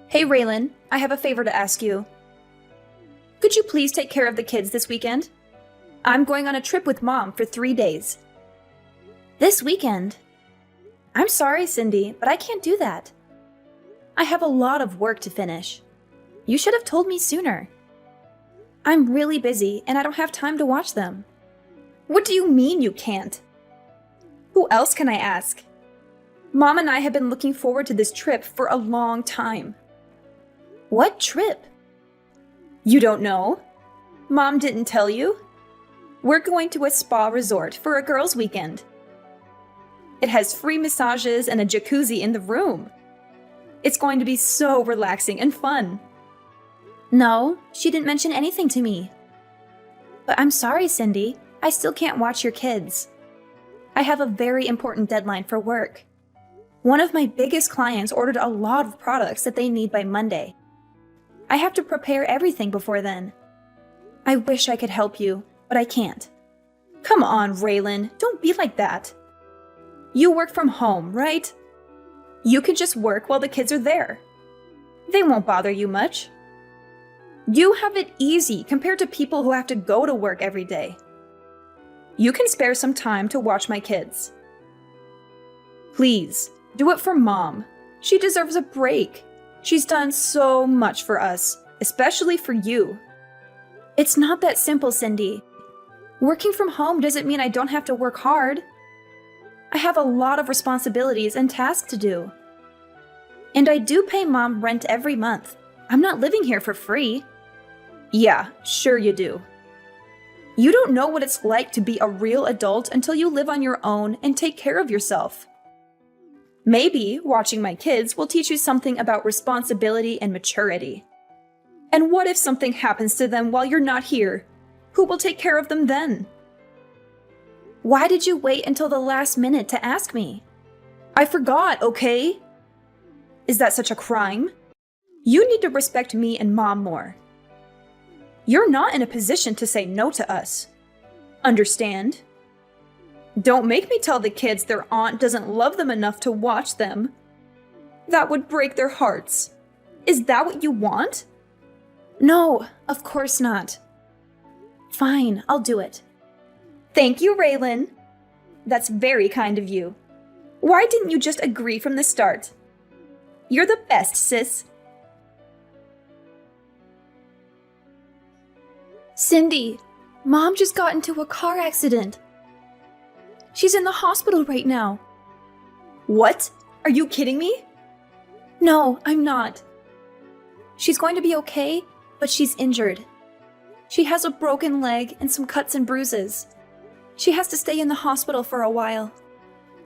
Hey Raylan, I have a favor to ask you. Could you please take care of the kids this weekend? I'm going on a trip with Mom for 3 days. This weekend? I'm sorry, Cindy, but I can't do that. I have a lot of work to finish. You should have told me sooner. I'm really busy and I don't have time to watch them. What do you mean you can't? Who else can I ask? Mom and I have been looking forward to this trip for a long time. What trip? You don't know? Mom didn't tell you? We're going to a spa resort for a girls' weekend. It has free massages and a jacuzzi in the room. It's going to be so relaxing and fun. No, she didn't mention anything to me. But I'm sorry, Cindy. I still can't watch your kids. I have a very important deadline for work. One of my biggest clients ordered a lot of products that they need by Monday. I have to prepare everything before then. I wish I could help you, but I can't. Come on, Raylan, don't be like that. You work from home, right? You can just work while the kids are there. They won't bother you much. You have it easy compared to people who have to go to work every day. You can spare some time to watch my kids. Please, do it for Mom. She deserves a break. She's done so much for us, especially for you. It's not that simple, Cindy. Working from home doesn't mean I don't have to work hard. I have a lot of responsibilities and tasks to do. And I do pay Mom rent every month. I'm not living here for free. Yeah, sure you do. You don't know what it's like to be a real adult until you live on your own and take care of yourself. Maybe watching my kids will teach you something about responsibility and maturity. And what if something happens to them while you're not here? Who will take care of them then? Why did you wait until the last minute to ask me? I forgot, okay? Is that such a crime? You need to respect me and Mom more. You're not in a position to say no to us. Understand? Don't make me tell the kids their aunt doesn't love them enough to watch them. That would break their hearts. Is that what you want? No, of course not. Fine, I'll do it. Thank you, Raylan. That's very kind of you. Why didn't you just agree from the start? You're the best, sis. Cindy, Mom just got into a car accident. She's in the hospital right now. What? Are you kidding me? No, I'm not. She's going to be okay, but she's injured. She has a broken leg and some cuts and bruises. She has to stay in the hospital for a while.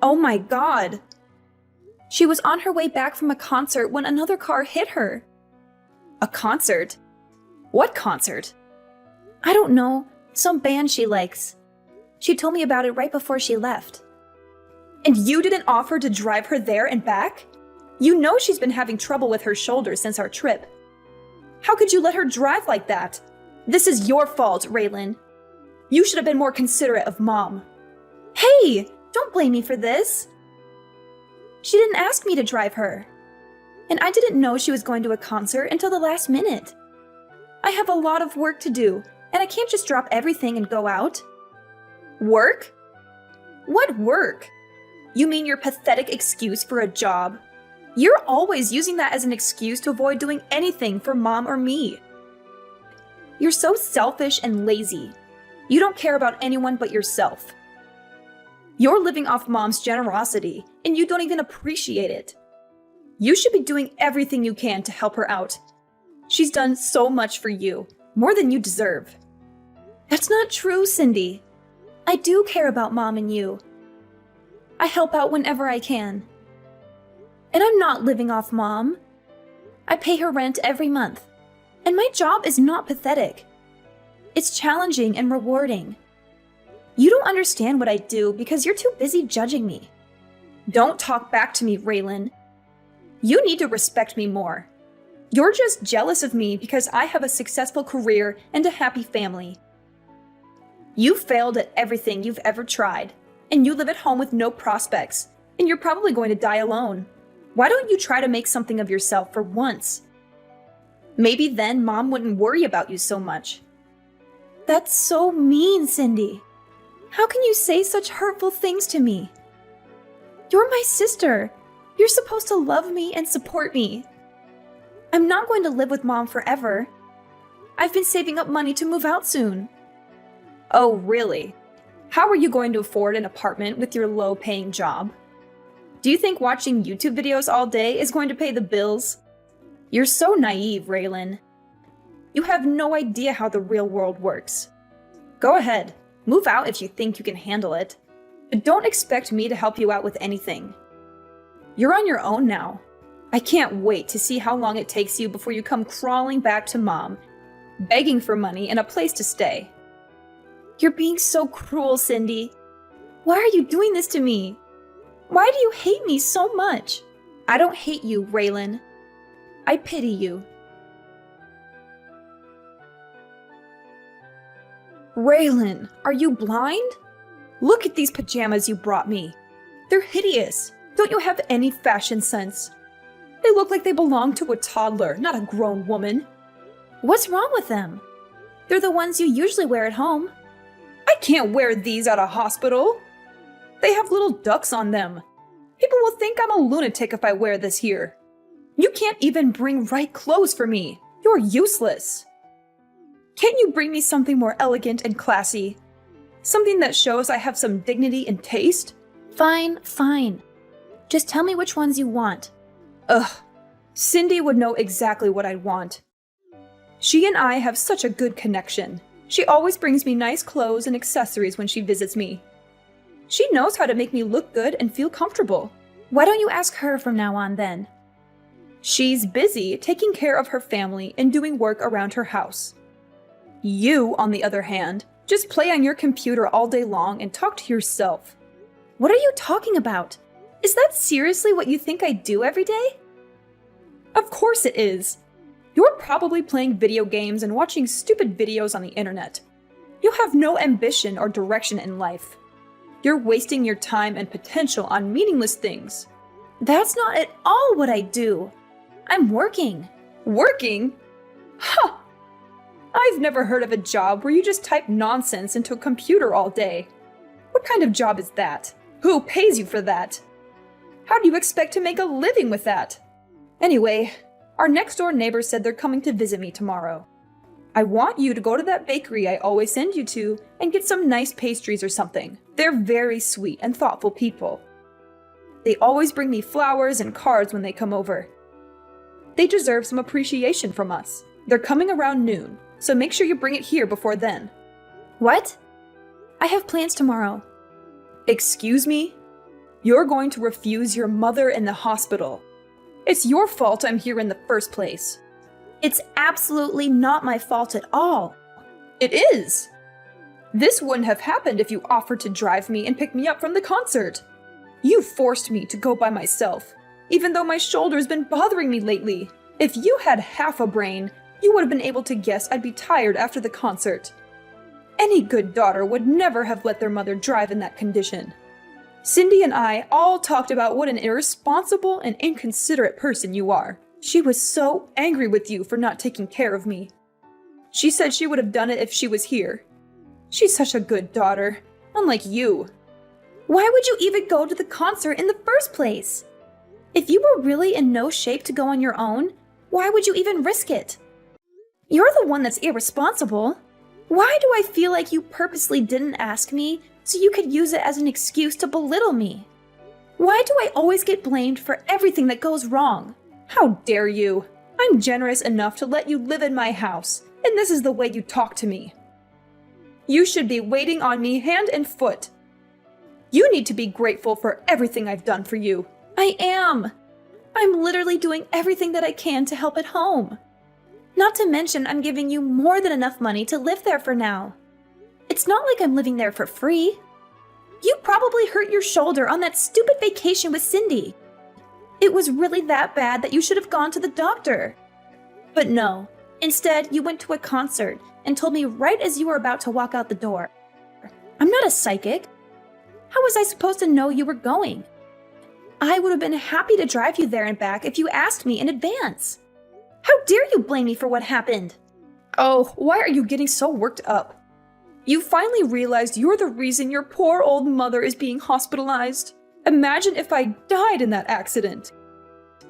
Oh my God! She was on her way back from a concert when another car hit her. A concert? What concert? I don't know. Some band she likes. She told me about it right before she left. And you didn't offer to drive her there and back? You know she's been having trouble with her shoulder since our trip. How could you let her drive like that? This is your fault, Raylan. You should have been more considerate of Mom. Hey, don't blame me for this. She didn't ask me to drive her. And I didn't know she was going to a concert until the last minute. I have a lot of work to do, and I can't just drop everything and go out. Work? What work? You mean your pathetic excuse for a job? You're always using that as an excuse to avoid doing anything for Mom or me. You're so selfish and lazy. You don't care about anyone but yourself. You're living off Mom's generosity, and you don't even appreciate it. You should be doing everything you can to help her out. She's done so much for you, more than you deserve. That's not true, Cindy. I do care about Mom and you. I help out whenever I can. And I'm not living off Mom. I pay her rent every month. And my job is not pathetic. It's challenging and rewarding. You don't understand what I do because you're too busy judging me. Don't talk back to me, Raylan. You need to respect me more. You're just jealous of me because I have a successful career and a happy family. You failed at everything you've ever tried, and you live at home with no prospects, and you're probably going to die alone. Why don't you try to make something of yourself for once? Maybe then Mom wouldn't worry about you so much. That's so mean, Cindy. How can you say such hurtful things to me? You're my sister. You're supposed to love me and support me. I'm not going to live with Mom forever. I've been saving up money to move out soon. Oh, really? How are you going to afford an apartment with your low-paying job? Do you think watching YouTube videos all day is going to pay the bills? You're so naive, Raylan. You have no idea how the real world works. Go ahead, move out if you think you can handle it. But don't expect me to help you out with anything. You're on your own now. I can't wait to see how long it takes you before you come crawling back to Mom, begging for money and a place to stay. You're being so cruel, Cindy. Why are you doing this to me? Why do you hate me so much? I don't hate you, Raylan. I pity you. Raylan, are you blind? Look at these pajamas you brought me. They're hideous. Don't you have any fashion sense? They look like they belong to a toddler, not a grown woman. What's wrong with them? They're the ones you usually wear at home. I can't wear these at a hospital. They have little ducks on them. People will think I'm a lunatic if I wear this here. You can't even bring right clothes for me. You're useless. Can't you bring me something more elegant and classy? Something that shows I have some dignity and taste? Fine, fine. Just tell me which ones you want. Ugh, Cindy would know exactly what I'd want. She and I have such a good connection. She always brings me nice clothes and accessories when she visits me. She knows how to make me look good and feel comfortable. Why don't you ask her from now on then? She's busy taking care of her family and doing work around her house. You, on the other hand, just play on your computer all day long and talk to yourself. What are you talking about? Is that seriously what you think I do every day? Of course it is. You're probably playing video games and watching stupid videos on the internet. You have no ambition or direction in life. You're wasting your time and potential on meaningless things. That's not at all what I do. I'm working. Working? Huh! I've never heard of a job where you just type nonsense into a computer all day. What kind of job is that? Who pays you for that? How do you expect to make a living with that? Anyway, our next-door neighbors said they're coming to visit me tomorrow. I want you to go to that bakery I always send you to and get some nice pastries or something. They're very sweet and thoughtful people. They always bring me flowers and cards when they come over. They deserve some appreciation from us. They're coming around noon, so make sure you bring it here before then. What? I have plans tomorrow. Excuse me? You're going to refuse your mother in the hospital. It's your fault I'm here in the first place. It's absolutely not my fault at all. It is. This wouldn't have happened if you offered to drive me and pick me up from the concert. You forced me to go by myself, even though my shoulder's been bothering me lately. If you had half a brain, you would have been able to guess I'd be tired after the concert. Any good daughter would never have let their mother drive in that condition. Cindy and I all talked about what an irresponsible and inconsiderate person you are. She was so angry with you for not taking care of me. She said she would have done it if she was here. She's such a good daughter, unlike you. Why would you even go to the concert in the first place? If you were really in no shape to go on your own, why would you even risk it? You're the one that's irresponsible. Why do I feel like you purposely didn't ask me so you could use it as an excuse to belittle me? Why do I always get blamed for everything that goes wrong? How dare you? I'm generous enough to let you live in my house, and this is the way you talk to me. You should be waiting on me hand and foot. You need to be grateful for everything I've done for you. I am. I'm literally doing everything that I can to help at home. Not to mention, I'm giving you more than enough money to live there for now. It's not like I'm living there for free. You probably hurt your shoulder on that stupid vacation with Cindy. It was really that bad that you should have gone to the doctor. But no, instead you went to a concert and told me right as you were about to walk out the door. I'm not a psychic. How was I supposed to know you were going? I would have been happy to drive you there and back if you asked me in advance. How dare you blame me for what happened? Oh, why are you getting so worked up? You finally realized you're the reason your poor old mother is being hospitalized. Imagine if I died in that accident.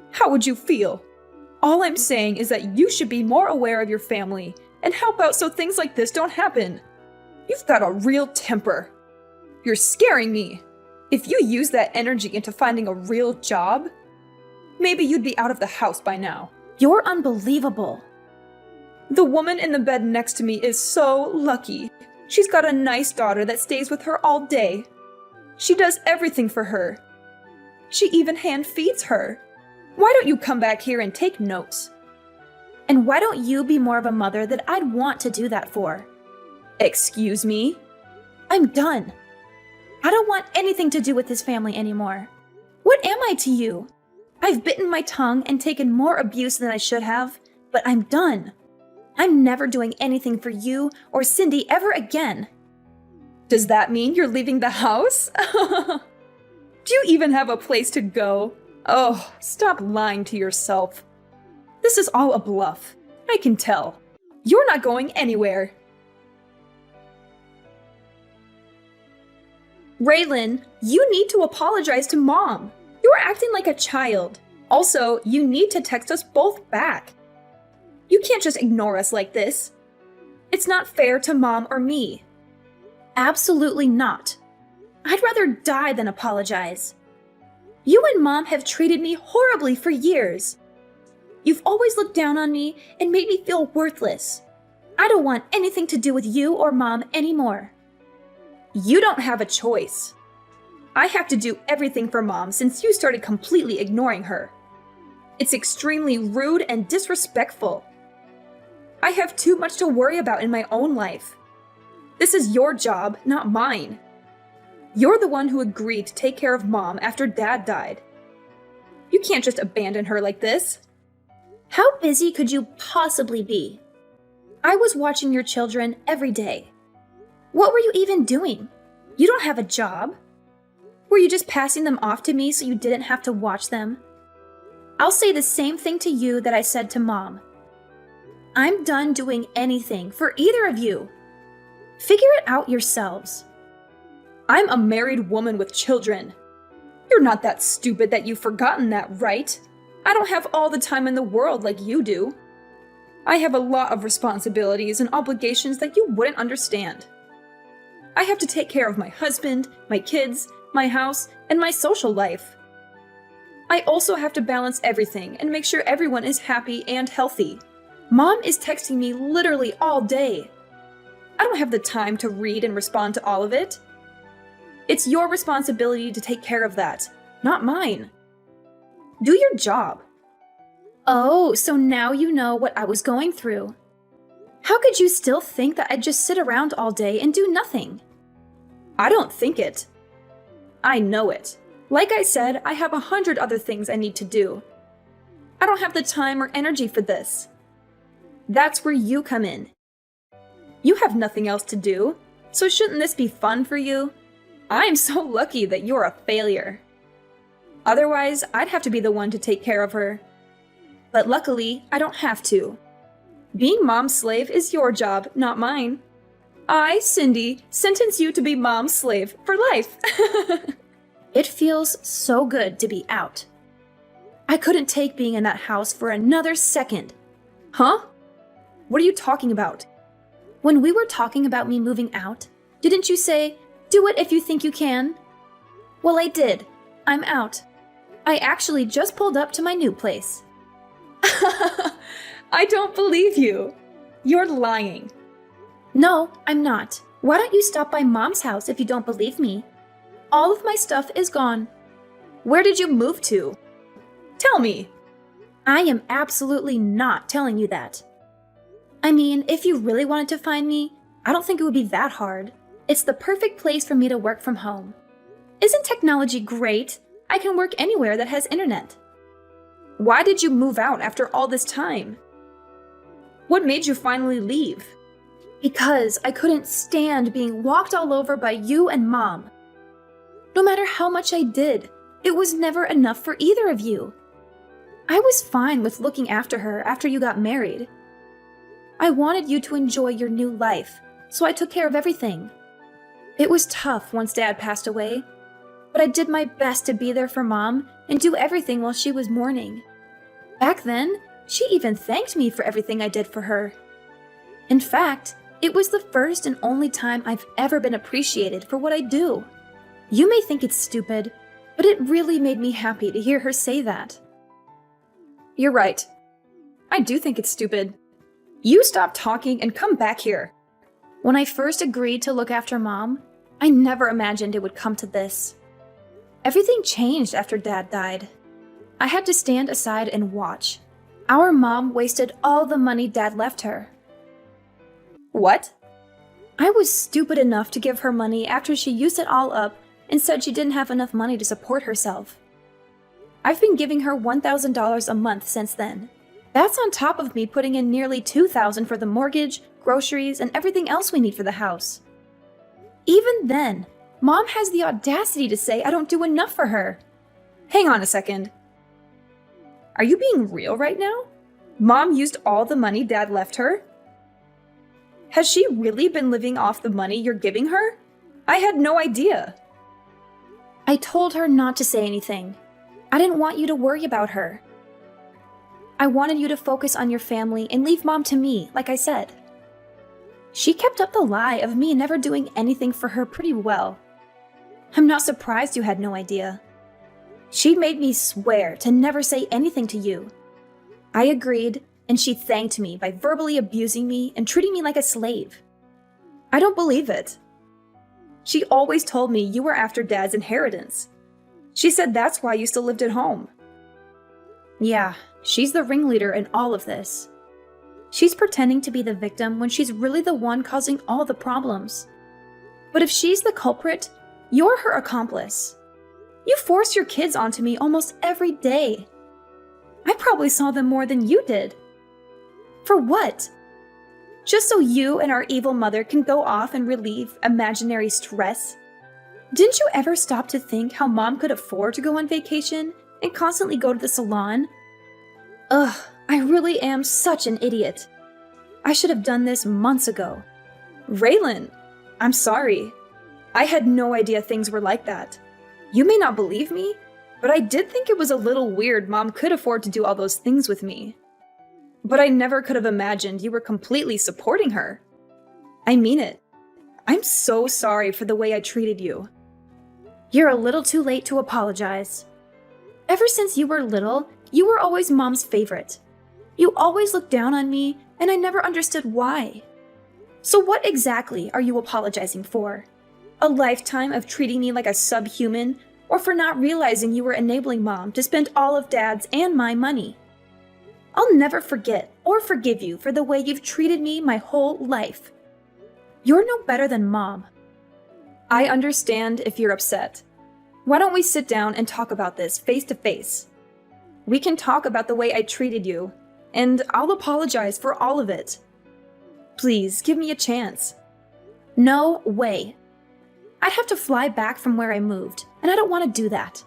How would you feel? All I'm saying is that you should be more aware of your family and help out so things like this don't happen. You've got a real temper. You're scaring me. If you use that energy into finding a real job, maybe you'd be out of the house by now. You're unbelievable. The woman in the bed next to me is so lucky. She's got a nice daughter that stays with her all day. She does everything for her. She even hand feeds her. Why don't you come back here and take notes? And why don't you be more of a mother that I'd want to do that for? Excuse me? I'm done. I don't want anything to do with this family anymore. What am I to you? I've bitten my tongue and taken more abuse than I should have, but I'm done. I'm never doing anything for you or Cindy ever again. Does that mean you're leaving the house? Do you even have a place to go? Oh, stop lying to yourself. This is all a bluff. I can tell. You're not going anywhere. Raylan, you need to apologize to Mom. You're acting like a child. Also, you need to text us both back. You can't just ignore us like this. It's not fair to Mom or me. Absolutely not. I'd rather die than apologize. You and Mom have treated me horribly for years. You've always looked down on me and made me feel worthless. I don't want anything to do with you or Mom anymore. You don't have a choice. I have to do everything for Mom since you started completely ignoring her. It's extremely rude and disrespectful. I have too much to worry about in my own life. This is your job, not mine. You're the one who agreed to take care of Mom after Dad died. You can't just abandon her like this. How busy could you possibly be? I was watching your children every day. What were you even doing? You don't have a job. Were you just passing them off to me so you didn't have to watch them? I'll say the same thing to you that I said to Mom. I'm done doing anything for either of you. Figure it out yourselves. I'm a married woman with children. You're not that stupid that you've forgotten that, right? I don't have all the time in the world like you do. I have a lot of responsibilities and obligations that you wouldn't understand. I have to take care of my husband, my kids, my house, and my social life. I also have to balance everything and make sure everyone is happy and healthy. Mom is texting me literally all day. I don't have the time to read and respond to all of it. It's your responsibility to take care of that, not mine. Do your job. Oh, so now you know what I was going through. How could you still think that I'd just sit around all day and do nothing? I don't think it. I know it. Like I said, I have 100 other things I need to do. I don't have the time or energy for this. That's where you come in. You have nothing else to do, so shouldn't this be fun for you? I'm so lucky that you're a failure. Otherwise, I'd have to be the one to take care of her. But luckily, I don't have to. Being Mom's slave is your job, not mine. I, Cindy, sentence you to be Mom's slave for life. It feels so good to be out. I couldn't take being in that house for another second. Huh? What are you talking about? When we were talking about me moving out, didn't you say, do it if you think you can? Well, I did. I'm out. I actually just pulled up to my new place. I don't believe you. You're lying. No, I'm not. Why don't you stop by Mom's house if you don't believe me? All of my stuff is gone. Where did you move to? Tell me. I am absolutely not telling you that. I mean, if you really wanted to find me, I don't think it would be that hard. It's the perfect place for me to work from home. Isn't technology great? I can work anywhere that has internet. Why did you move out after all this time? What made you finally leave? Because I couldn't stand being walked all over by you and Mom. No matter how much I did, It was never enough for either of you. I was fine with looking after her after you got married. I wanted you to enjoy your new life, so I took care of everything. It was tough once Dad passed away, but I did my best to be there for Mom and do everything while she was mourning. Back then, she even thanked me for everything I did for her. In fact, it was the first and only time I've ever been appreciated for what I do. You may think it's stupid, but it really made me happy to hear her say that. You're right. I do think it's stupid. You stop talking and come back here. When I first agreed to look after Mom, I never imagined it would come to this. Everything changed after Dad died. I had to stand aside and watch. Our mom wasted all the money Dad left her. What? I was stupid enough to give her money after she used it all up and said she didn't have enough money to support herself. I've been giving her $1,000 a month since then. That's on top of me putting in nearly $2,000 for the mortgage, groceries, and everything else we need for the house. Even then, Mom has the audacity to say I don't do enough for her. Hang on a second. Are you being real right now? Mom used all the money Dad left her? Has she really been living off the money you're giving her? I had no idea. I told her not to say anything. I didn't want you to worry about her. I wanted you to focus on your family and leave Mom to me, like I said. She kept up the lie of me never doing anything for her pretty well. I'm not surprised you had no idea. She made me swear to never say anything to you. I agreed, and she thanked me by verbally abusing me and treating me like a slave. I don't believe it. She always told me you were after Dad's inheritance. She said that's why you still lived at home. Yeah, she's the ringleader in all of this. She's pretending to be the victim when she's really the one causing all the problems. But if she's the culprit, you're her accomplice. You force your kids onto me almost every day. I probably saw them more than you did. For what? Just so you and our evil mother can go off and relieve imaginary stress? Didn't you ever stop to think how Mom could afford to go on vacation and constantly go to the salon? Ugh, I really am such an idiot. I should have done this months ago. Raylan, I'm sorry. I had no idea things were like that. You may not believe me, but I did think it was a little weird Mom could afford to do all those things with me. But I never could have imagined you were completely supporting her. I mean it. I'm so sorry for the way I treated you. You're a little too late to apologize. Ever since you were little, you were always Mom's favorite. You always looked down on me, and I never understood why. So what exactly are you apologizing for? A lifetime of treating me like a subhuman, or for not realizing you were enabling Mom to spend all of Dad's and my money? I'll never forget or forgive you for the way you've treated me my whole life. You're no better than Mom. I understand if you're upset. Why don't we sit down and talk about this face to face? We can talk about the way I treated you, and I'll apologize for all of it. Please, give me a chance. No way. I'd have to fly back from where I moved, and I don't want to do that.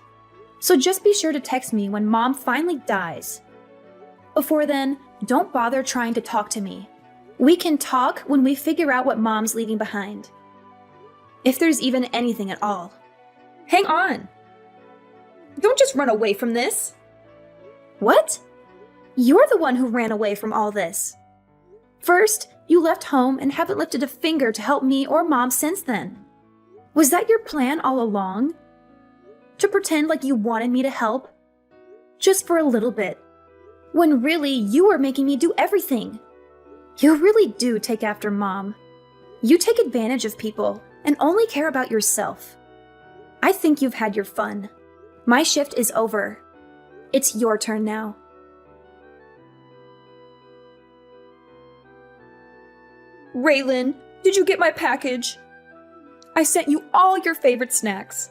So just be sure to text me when Mom finally dies. Before then, don't bother trying to talk to me. We can talk when we figure out what Mom's leaving behind. If there's even anything at all. Hang on! Don't just run away from this! What? You're the one who ran away from all this. First, you left home and haven't lifted a finger to help me or Mom since then. Was that your plan all along? To pretend like you wanted me to help? Just for a little bit. When really, you were making me do everything. You really do take after Mom. You take advantage of people and only care about yourself. I think you've had your fun. My shift is over. It's your turn now. Raylan, did you get my package? I sent you all your favorite snacks.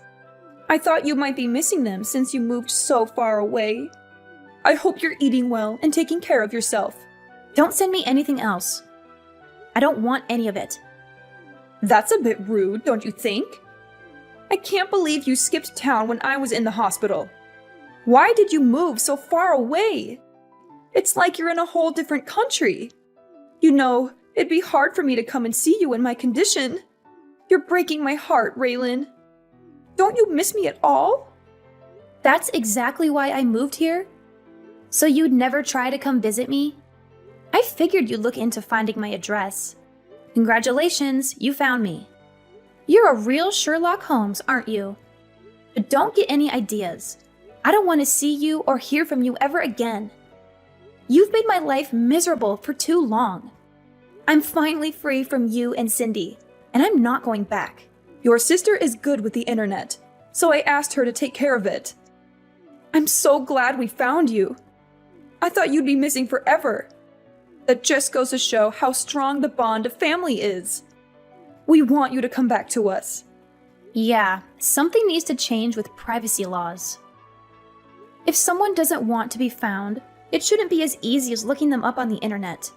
I thought you might be missing them since you moved so far away. I hope you're eating well and taking care of yourself. Don't send me anything else. I don't want any of it. That's a bit rude, don't you think? I can't believe you skipped town when I was in the hospital. Why did you move so far away? It's like you're in a whole different country. You know, it'd be hard for me to come and see you in my condition. You're breaking my heart, Raylan. Don't you miss me at all? That's exactly why I moved here. So you'd never try to come visit me? I figured you'd look into finding my address. Congratulations, you found me. You're a real Sherlock Holmes, aren't you? But don't get any ideas. I don't want to see you or hear from you ever again. You've made my life miserable for too long. I'm finally free from you and Cindy, and I'm not going back. Your sister is good with the internet, so I asked her to take care of it. I'm so glad we found you. I thought you'd be missing forever. That just goes to show how strong the bond of family is. We want you to come back to us. Yeah, something needs to change with privacy laws. If someone doesn't want to be found, it shouldn't be as easy as looking them up on the internet.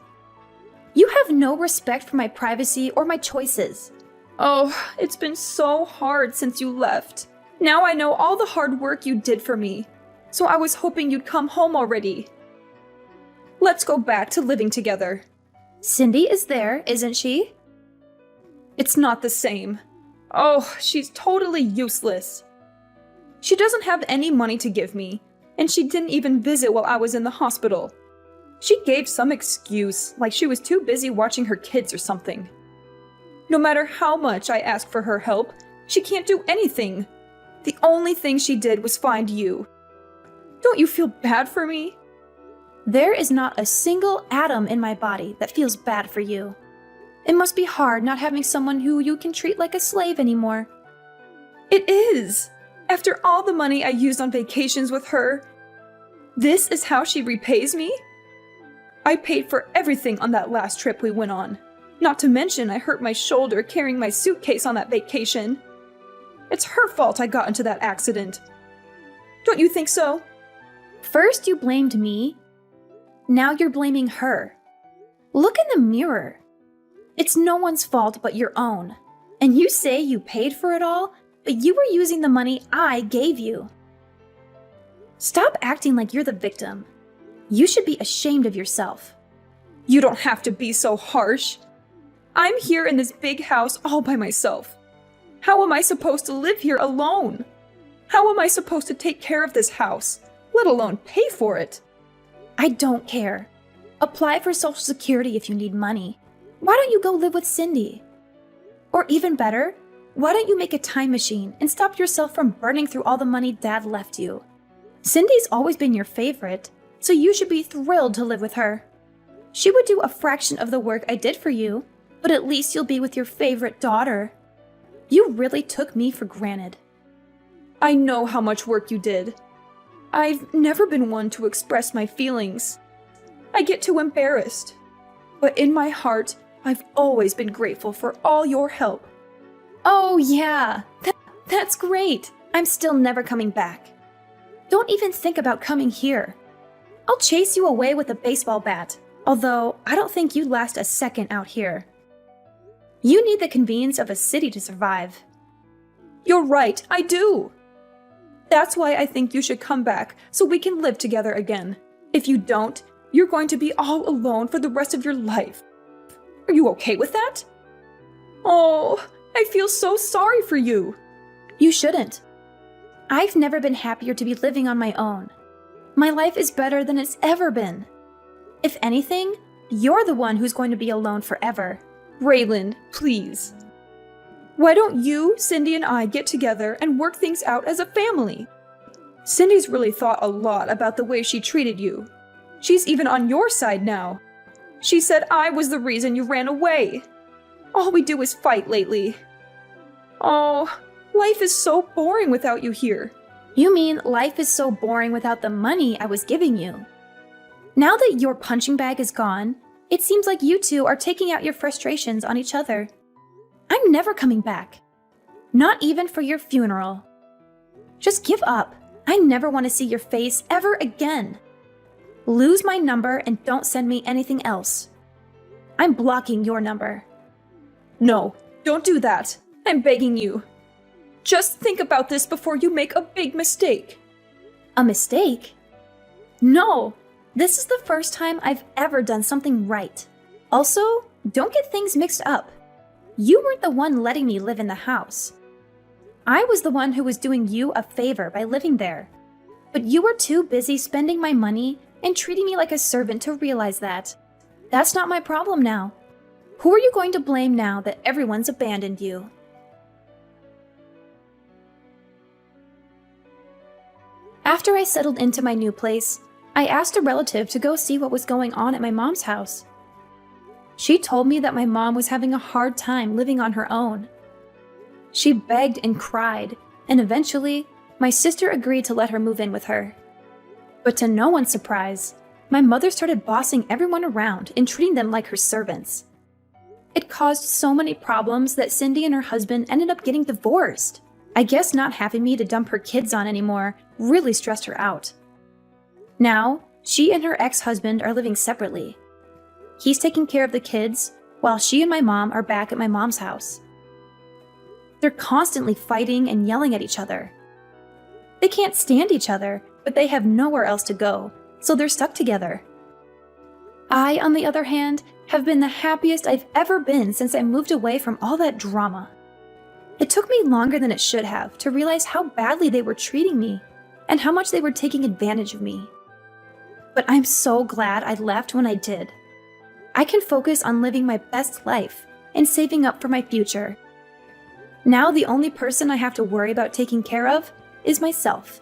You have no respect for my privacy or my choices. Oh, it's been so hard since you left. Now I know all the hard work you did for me, so I was hoping you'd come home already. Let's go back to living together. Cindy is there, isn't she? It's not the same. Oh, she's totally useless. She doesn't have any money to give me, and she didn't even visit while I was in the hospital. She gave some excuse, like she was too busy watching her kids or something. No matter how much I ask for her help, she can't do anything. The only thing she did was find you. Don't you feel bad for me? There is not a single atom in my body that feels bad for you. It must be hard not having someone who you can treat like a slave anymore. It is! After all the money I used on vacations with her, this is how she repays me? I paid for everything on that last trip we went on. Not to mention I hurt my shoulder carrying my suitcase on that vacation. It's her fault I got into that accident. Don't you think so? First you blamed me. Now you're blaming her. Look in the mirror. It's no one's fault but your own. And you say you paid for it all, but you were using the money I gave you. Stop acting like you're the victim. You should be ashamed of yourself. You don't have to be so harsh. I'm here in this big house all by myself. How am I supposed to live here alone? How am I supposed to take care of this house, let alone pay for it? I don't care. Apply for Social Security if you need money. Why don't you go live with Cindy? Or even better, why don't you make a time machine and stop yourself from burning through all the money Dad left you? Cindy's always been your favorite, so you should be thrilled to live with her. She would do a fraction of the work I did for you, but at least you'll be with your favorite daughter. You really took me for granted. I know how much work you did. I've never been one to express my feelings. I get too embarrassed. But in my heart, I've always been grateful for all your help. Oh yeah, that's great. I'm still never coming back. Don't even think about coming here. I'll chase you away with a baseball bat, although I don't think you'd last a second out here. You need the convenience of a city to survive. You're right, I do. That's why I think you should come back so we can live together again. If you don't, you're going to be all alone for the rest of your life. Are you okay with that? Oh, I feel so sorry for you. You shouldn't. I've never been happier to be living on my own. My life is better than it's ever been. If anything, you're the one who's going to be alone forever. Raylan, please. Why don't you, Cindy, and I get together and work things out as a family? Cindy's really thought a lot about the way she treated you. She's even on your side now. She said I was the reason you ran away. All we do is fight lately. Oh, life is so boring without you here. You mean life is so boring without the money I was giving you? Now that your punching bag is gone, it seems like you two are taking out your frustrations on each other. I'm never coming back. Not even for your funeral. Just give up. I never want to see your face ever again. Lose my number and don't send me anything else. I'm blocking your number. No, don't do that. I'm begging you. Just think about this before you make a big mistake. A mistake? No! This is the first time I've ever done something right. Also, don't get things mixed up. You weren't the one letting me live in the house. I was the one who was doing you a favor by living there. But you were too busy spending my money and treating me like a servant to realize that. That's not my problem now. Who are you going to blame now that everyone's abandoned you? After I settled into my new place, I asked a relative to go see what was going on at my mom's house. She told me that my mom was having a hard time living on her own. She begged and cried, and eventually, my sister agreed to let her move in with her. But to no one's surprise, my mother started bossing everyone around and treating them like her servants. It caused so many problems that Cindy and her husband ended up getting divorced. I guess not having me to dump her kids on anymore really stressed her out. Now, she and her ex-husband are living separately. He's taking care of the kids, while she and my mom are back at my mom's house. They're constantly fighting and yelling at each other. They can't stand each other, but they have nowhere else to go, so they're stuck together. I, on the other hand, have been the happiest I've ever been since I moved away from all that drama. It took me longer than it should have to realize how badly they were treating me and how much they were taking advantage of me. But I'm so glad I left when I did. I can focus on living my best life and saving up for my future. Now the only person I have to worry about taking care of is myself.